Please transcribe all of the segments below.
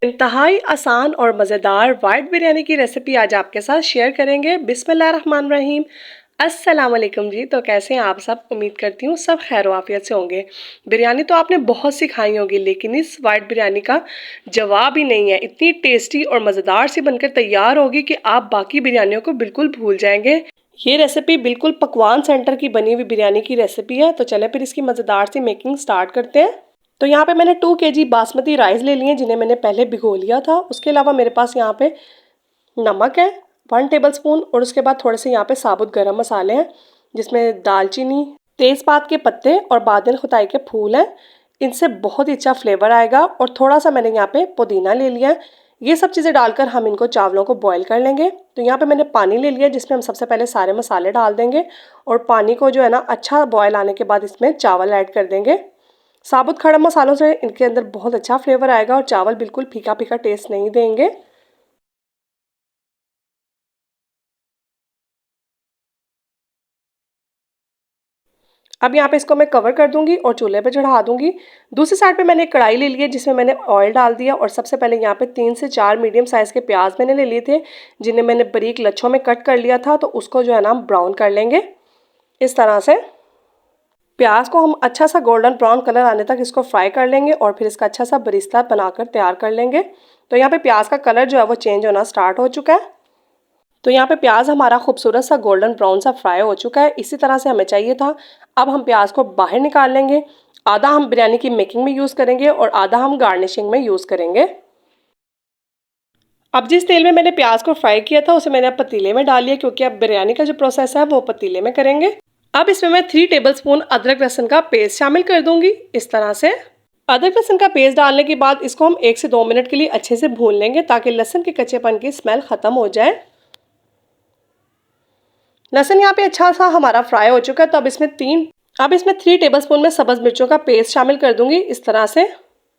इंतहाई आसान और मज़ेदार वाइट बिरयानी की रेसिपी आज आपके साथ शेयर करेंगे। बिस्मिल्लाहिर्रहमानिर्रहीम। अस्सलाम वालेकुम जी। तो कैसे हैं आप सब? उम्मीद करती हूँ सब खैर आफियत से होंगे। बिरयानी तो आपने बहुत सी खाई होगी, लेकिन इस वाइट बिरयानी का जवाब ही नहीं है। इतनी टेस्टी और मज़ेदार सी बनकर तैयार होगी कि आप बाकी बिरयानियों को बिल्कुल भूल जाएंगे। ये रेसिपी बिल्कुल पकवान सेंटर की बनी हुई बिरयानी की रेसिपी है। तो चले फिर इसकी मज़ेदार सी मेकिंग स्टार्ट करते हैं। तो यहाँ पे मैंने 2 kg बासमती राइस ले लिए, जिन्हें मैंने पहले भिगो लिया था। उसके अलावा मेरे पास यहाँ पे नमक है 1 टेबलस्पून, और उसके बाद थोड़े से यहाँ पे साबुत गरम मसाले हैं, जिसमें दालचीनी, तेज़पात के पत्ते और बादिन खुदाई के फूल हैं। इनसे बहुत ही अच्छा फ्लेवर आएगा। और थोड़ा सा मैंने यहाँ पे पुदीना ले लिया है। ये सब चीज़ें डालकर हम इनको चावलों को बॉईल कर लेंगे। तो यहाँ पे मैंने पानी ले लिया, जिसमें हम सबसे पहले सारे मसाले डाल देंगे, और पानी को जो है ना अच्छा बॉयल आने के बाद इसमें चावल ऐड कर देंगे। साबुत खड़े मसालों से इनके अंदर बहुत अच्छा फ्लेवर आएगा और चावल बिल्कुल फीका फीका टेस्ट नहीं देंगे। अब यहाँ पे इसको मैं कवर कर दूंगी और चूल्हे पे चढ़ा दूंगी। दूसरी साइड पे मैंने एक कढ़ाई ले ली है, जिसमें मैंने ऑयल डाल दिया, और सबसे पहले यहाँ पे 3 से 4 मीडियम साइज़ के प्याज मैंने ले लिए थे, जिन्हें मैंने बारीक लच्छों में कट कर लिया था। तो उसको जो है ना हम ब्राउन कर लेंगे इस तरह से। प्याज को हम अच्छा सा गोल्डन ब्राउन कलर आने तक इसको फ्राई कर लेंगे, और फिर इसका अच्छा सा बरिस्ता बनाकर तैयार कर लेंगे। तो यहाँ पे प्याज का कलर जो है वो चेंज होना स्टार्ट हो चुका है। तो यहाँ पे प्याज हमारा खूबसूरत सा गोल्डन ब्राउन सा फ्राई हो चुका है। इसी तरह से हमें चाहिए था। अब हम प्याज को बाहर निकाल लेंगे। आधा हम बिरयानी की मेकिंग में यूज़ करेंगे और आधा हम गार्निशिंग में यूज़ करेंगे। अब जिस तेल में मैंने प्याज को फ्राई किया था, उसे मैंने अब पतीले में डाल लिया, क्योंकि अब बिरयानी का जो प्रोसेस है वो पतीले में करेंगे। अब इसमें मैं 3 टेबलस्पून अदरक लहसुन का पेस्ट शामिल कर दूंगी इस तरह से। अदरक लहसुन का पेस्ट डालने के बाद इसको हम 1 से 2 मिनट के लिए अच्छे से भून लेंगे, ताकि लहसुन के कच्चेपन की स्मेल खत्म हो जाए। लहसुन यहाँ पे अच्छा सा हमारा फ्राई हो चुका है। तो अब इसमें 3 टेबलस्पून में सब्ज मिर्चों का पेस्ट शामिल कर दूंगी इस तरह से।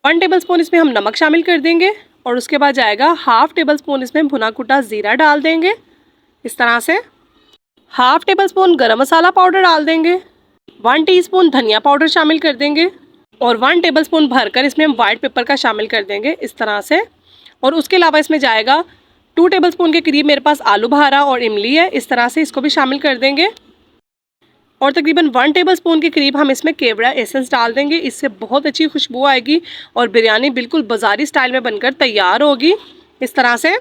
1 टेबलस्पून इसमें हम नमक शामिल कर देंगे, और उसके बाद जाएगा हाफ टेबलस्पून इसमें भुना कुटा जीरा डाल देंगे इस तरह से। हाफ टेबलस्पून गरम मसाला पाउडर डाल देंगे। 1 टीस्पून धनिया पाउडर शामिल कर देंगे, और 1 टेबलस्पून भरकर इसमें हम व्हाइट पेपर का शामिल कर देंगे इस तरह से। और उसके अलावा इसमें जाएगा 2 टेबलस्पून के करीब मेरे पास आलू बहारा और इमली है, इस तरह से इसको भी शामिल कर देंगे। और तकरीबन 1 टेबलस्पून के करीब हम इसमें केवड़ा एसेंस डाल देंगे। इससे बहुत अच्छी खुशबू आएगी और बिरयानी बिल्कुल बाज़ारी स्टाइल में बनकर तैयार होगी इस तरह से।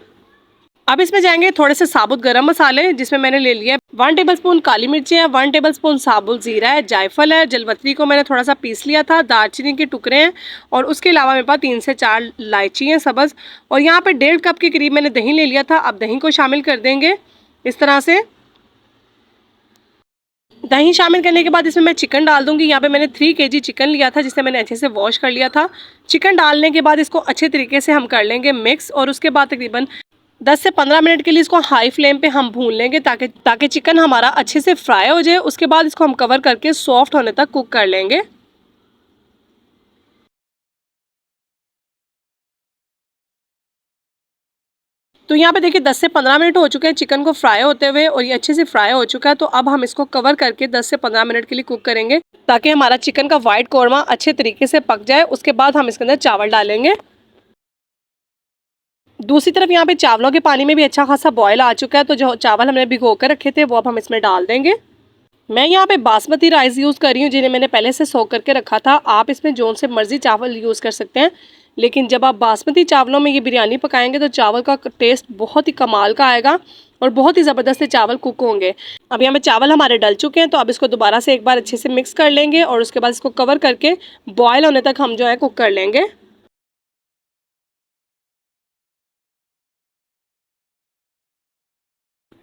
अब इसमें जाएंगे थोड़े से साबुत गरम मसाले, जिसमें मैंने ले लिया 1 टेबलस्पून काली मिर्ची है, 1 टेबलस्पून साबुत ज़ीरा है, जायफल है, जलवतरी को मैंने थोड़ा सा पीस लिया था, दालचीनी के टुकड़े हैं, और उसके अलावा मेरे पास 3 से 4 इलायची हैं सब्ज़। और यहाँ पे 1.5 कप के करीब मैंने दही ले लिया था। अब दही को शामिल कर देंगे इस तरह से। दही शामिल करने के बाद इसमें मैं चिकन डाल दूंगी। यहाँ पे मैंने 3 kg चिकन लिया था, जिसे मैंने अच्छे से वॉश कर लिया था। चिकन डालने के बाद इसको अच्छे तरीके से हम कर लेंगे मिक्स, और उसके बाद तकरीबन 10 से 15 मिनट के लिए इसको हाई फ्लेम पे हम भून लेंगे, ताकि चिकन हमारा अच्छे से फ्राई हो जाए। उसके बाद इसको हम कवर करके सॉफ्ट होने तक कुक कर लेंगे। तो यहाँ पे देखिए 10 से 15 मिनट हो चुके हैं चिकन को फ्राई होते हुए, और ये अच्छे से फ्राई हो चुका है। तो अब हम इसको कवर करके 10 से 15 मिनट के लिए कुक करेंगे, ताकि हमारा चिकन का वाइट कौरमा अच्छे तरीके से पक जाए। उसके बाद हम इसके अंदर चावल डालेंगे। दूसरी तरफ यहाँ पे चावलों के पानी में भी अच्छा खासा बॉयल आ चुका है। तो जो चावल हमने भिगो कर रखे थे वो अब हम इसमें डाल देंगे। मैं यहाँ पे बासमती राइस यूज़ कर रही हूँ, जिन्हें मैंने पहले से सोक करके रखा था। आप इसमें जोन से मर्जी चावल यूज़ कर सकते हैं, लेकिन जब आप बासमती चावलों में ये बिरयानी पकाएंगे तो चावल का टेस्ट बहुत ही कमाल का आएगा और बहुत ही ज़बरदस्त चावल कुक होंगे। अब यहाँ पे चावल हमारे डल चुके हैं। तो अब इसको दोबारा से एक बार अच्छे से मिक्स कर लेंगे, और उसके बाद इसको कवर करके बॉयल होने तक हम जो है कुक कर लेंगे।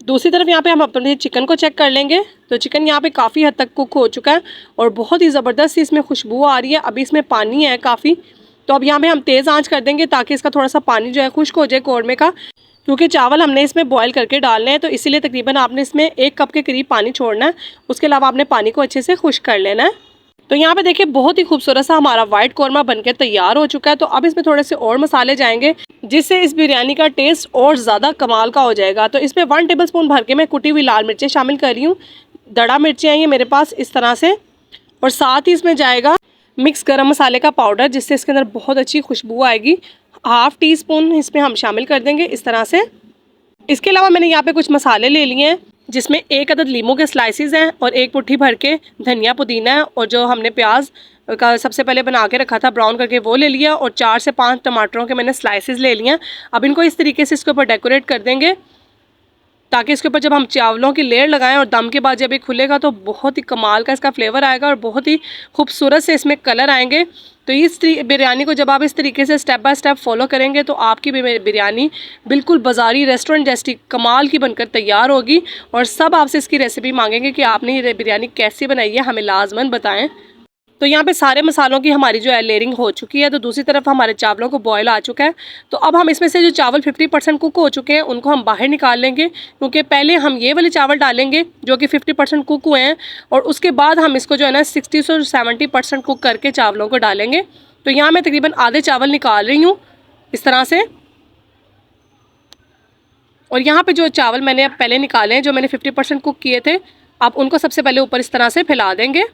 दूसरी तरफ यहाँ पे हम अपने चिकन को चेक कर लेंगे। तो चिकन यहाँ पे काफ़ी हद तक कुक हो चुका है, और बहुत ही ज़बरदस्त इसमें खुशबू आ रही है। अभी इसमें पानी है काफ़ी। तो अब यहाँ पे हम तेज़ आंच कर देंगे, ताकि इसका थोड़ा सा पानी जो है खुश्क हो जाए कौरमे का, क्योंकि चावल हमने इसमें बॉयल करके डालने हैं। तो इसीलिए तकरीबन आपने इसमें 1 कप के करीब पानी छोड़ना है। उसके अलावा आपने पानी को अच्छे से खुश्क कर लेना है। तो यहाँ पे देखिए बहुत ही खूबसूरत सा हमारा वाइट कौरमा बनकर तैयार हो चुका है। तो अब इसमें थोड़े से और मसाले जाएंगे, जिससे इस बिरयानी का टेस्ट और ज़्यादा कमाल का हो जाएगा। तो इसमें 1 टेबलस्पून भर के मैं कुटी हुई लाल मिर्चें शामिल कर रही हूँ। दड़ा मिर्चें हैं ये मेरे पास इस तरह से, और साथ ही इसमें जाएगा मिक्स गरम मसाले का पाउडर, जिससे इसके अंदर बहुत अच्छी खुशबू आएगी। हाफ़ टी स्पून इसमें हम शामिल कर देंगे इस तरह से। इसके अलावा मैंने यहाँ पे कुछ मसाले ले लिए हैं, जिसमें 1 अदद लीमू के स्लाइसिस हैं और 1 मुट्ठी भर के धनिया पुदीना है, और जो हमने प्याज का सबसे पहले बना के रखा था ब्राउन करके वो ले लिया, और 4 से 5 टमाटरों के मैंने स्लाइसिस ले लिए। अब इनको इस तरीके से इसके ऊपर डेकोरेट कर देंगे, ताकि इसके ऊपर जब हम चावलों की लेयर लगाएं और दम के बाद जब ये खुलेगा तो बहुत ही कमाल का इसका फ्लेवर आएगा और बहुत ही खूबसूरत से इसमें कलर आएंगे। तो इस बिरयानी को जब आप इस तरीके से स्टेप बाय स्टेप फॉलो करेंगे तो आपकी बिरयानी बिल्कुल बाज़ारी रेस्टोरेंट जैसी कमाल की बनकर तैयार होगी। और सब आपसे इसकी रेसिपी मांगेंगे कि आपने ये बिरयानी कैसी बनाई है, हमें लाजमन बताएं। तो यहाँ पे सारे मसालों की हमारी जो है लेयरिंग हो चुकी है। तो दूसरी तरफ हमारे चावलों को बॉयल आ चुका है। तो अब हम इसमें से जो चावल 50% कुक हो चुके हैं उनको हम बाहर निकाल लेंगे, क्योंकि पहले हम ये वाले चावल डालेंगे जो कि 50% कुक हुए हैं, और उसके बाद हम इसको जो है ना 60 से 70% कुक करके चावलों को डालेंगे। तो यहाँ मैं तकरीबन आधे चावल निकाल रही हूँ इस तरह से। और यहाँ पे जो चावल मैंने अब पहले निकाले हैं, जो मैंने 50% कुक किए थे, आप उनको सबसे पहले ऊपर इस तरह से फैला देंगे।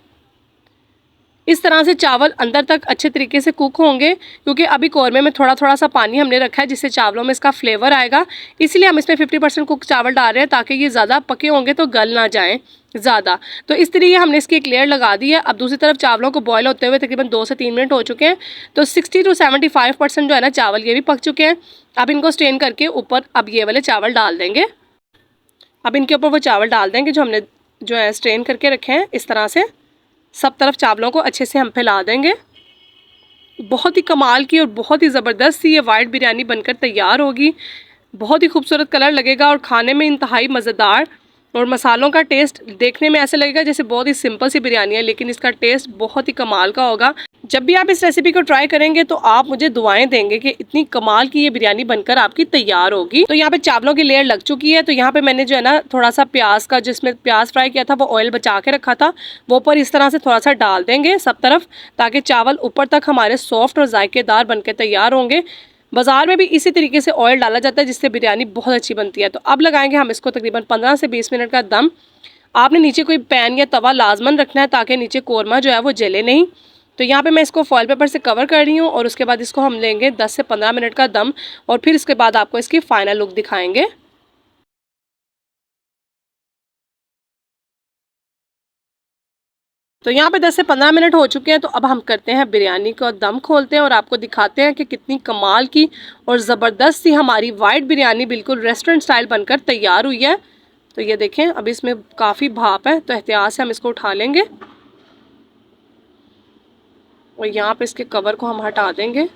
इस तरह से चावल अंदर तक अच्छे तरीके से कुक होंगे, क्योंकि अभी कौरमे में थोड़ा थोड़ा सा पानी हमने रखा है जिससे चावलों में इसका फ्लेवर आएगा। इसलिए हम इसमें 50% कुक चावल डाल रहे हैं, ताकि ये ज़्यादा पके होंगे तो गल ना जाएं ज़्यादा। तो इस तरीके हमने इसकी एक लेयर लगा दी है। अब दूसरी तरफ चावलों को बॉयल होते हुए तकरीबन 2 से 3 मिनट हो चुके हैं। तो 60 से 75% जो है ना चावल ये भी पक चुके हैं। अब इनको स्ट्रेन करके ऊपर अब ये वाले चावल डाल देंगे। अब इनके ऊपर वो चावल डाल देंगे जो हमने जो है स्ट्रेन करके रखे हैं। इस तरह से सब तरफ चावलों को अच्छे से हम फैला देंगे। बहुत ही कमाल की और बहुत ही ज़बरदस्त सी ये वाइट बिरयानी बनकर तैयार होगी। बहुत ही खूबसूरत कलर लगेगा और खाने में इंतहाई मज़ेदार, और मसालों का टेस्ट देखने में ऐसे लगेगा जैसे बहुत ही सिंपल सी बिरयानी है, लेकिन इसका टेस्ट बहुत ही कमाल का होगा। जब भी आप इस रेसिपी को ट्राई करेंगे तो आप मुझे दुआएं देंगे कि इतनी कमाल की ये बिरयानी बनकर आपकी तैयार होगी। तो यहाँ पे चावलों की लेयर लग चुकी है। तो यहाँ पे मैंने जो है ना थोड़ा सा प्याज का, जिसमें प्याज फ्राई किया था वो ऑयल बचा के रखा था, वो ऊपर इस तरह से थोड़ा सा डाल देंगे सब तरफ, ताकि चावल ऊपर तक हमारे सॉफ्ट और जायकेदार बनकर तैयार होंगे। बाज़ार में भी इसी तरीके से ऑयल डाला जाता है, जिससे बिरयानी बहुत अच्छी बनती है। तो अब लगाएंगे हम इसको तकरीबन 15 से 20 मिनट का दम। आपने नीचे कोई पैन या तवा लाजमन रखना है, ताकि नीचे कोरमा जो है वो जले नहीं। तो यहाँ पे मैं इसको फॉइल पेपर से कवर कर रही हूँ, और उसके बाद इसको हम लेंगे 10 से 15 मिनट का दम, और फिर इसके बाद आपको इसकी फ़ाइनल लुक दिखाएंगे। तो यहाँ पे 10 से 15 मिनट हो चुके हैं। तो अब हम करते हैं बिरयानी को दम खोलते हैं और आपको दिखाते हैं कि कितनी कमाल की और ज़बरदस्त सी हमारी वाइट बिरयानी बिल्कुल रेस्टोरेंट स्टाइल बनकर तैयार हुई है। तो ये देखें, अभी इसमें काफ़ी भाप है, तो एहतियात से हम इसको उठा लेंगे और यहाँ पे इसके कवर को हम हटा देंगे।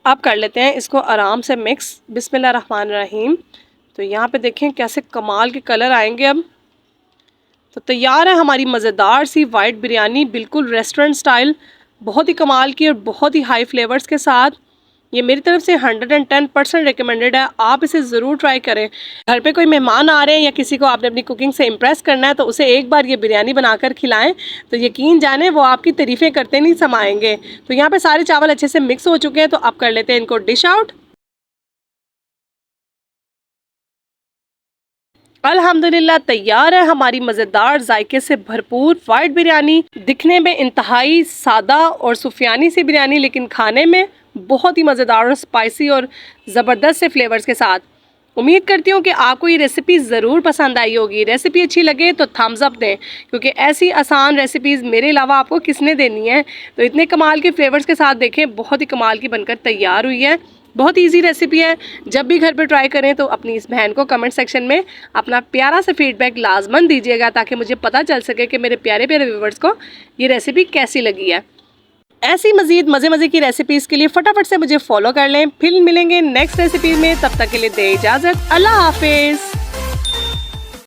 अब कर लेते हैं इसको आराम से मिक्स। बिस्मिल्लाहिर्रहमानिर्रहीम। तो यहाँ पे देखें कैसे कमाल के कलर आएंगे। अब तो तैयार है हमारी मज़ेदार सी वाइट बिरयानी, बिल्कुल रेस्टोरेंट स्टाइल, बहुत ही कमाल की और बहुत ही हाई फ्लेवर्स के साथ। ये मेरी तरफ से 110% रिकमेंडेड है। आप इसे ज़रूर ट्राई करें। घर पे कोई मेहमान आ रहे हैं या किसी को आपने अपनी कुकिंग से इम्प्रेस करना है, तो उसे एक बार ये बिरयानी बनाकर खिलाएं, तो यकीन जाने वो आपकी तारीफ़ें करते नहीं समाएंगे। तो यहाँ पे सारे चावल अच्छे से मिक्स हो चुके हैं। तो अब कर लेते हैं इनको डिश आउट। अल्हम्दुलिल्लाह तैयार है हमारी मज़ेदार जायके से भरपूर वाइट बिरयानी। दिखने में इंतहाई सादा और सुफियानी सी बिरयानी, लेकिन खाने में बहुत ही मज़ेदार और स्पाइसी और ज़बरदस्त से फ्लेवर्स के साथ। उम्मीद करती हूँ कि आपको ये रेसिपी ज़रूर पसंद आई होगी। रेसिपी अच्छी लगे तो थम्स अप दें, क्योंकि ऐसी आसान रेसिपीज़ मेरे अलावा आपको किसने देनी है। तो इतने कमाल के फ्लेवर्स के साथ देखें, बहुत ही कमाल की बनकर तैयार हुई है। बहुत इजी रेसिपी है। जब भी घर पे ट्राई करें तो अपनी इस बहन को कमेंट सेक्शन में अपना प्यारा सा फीडबैक लाजमन दीजिएगा, ताकि मुझे पता चल सके कि मेरे प्यारे प्यारे व्यूवर्स को ये रेसिपी कैसी लगी है। ऐसी मज़ीद मज़े की रेसिपीज़ के लिए फटाफट से मुझे फॉलो कर लें। फिर मिलेंगे नेक्स्ट रेसिपी में, तब तक के लिए दे इजाज़त। अल्लाह हाफिज़।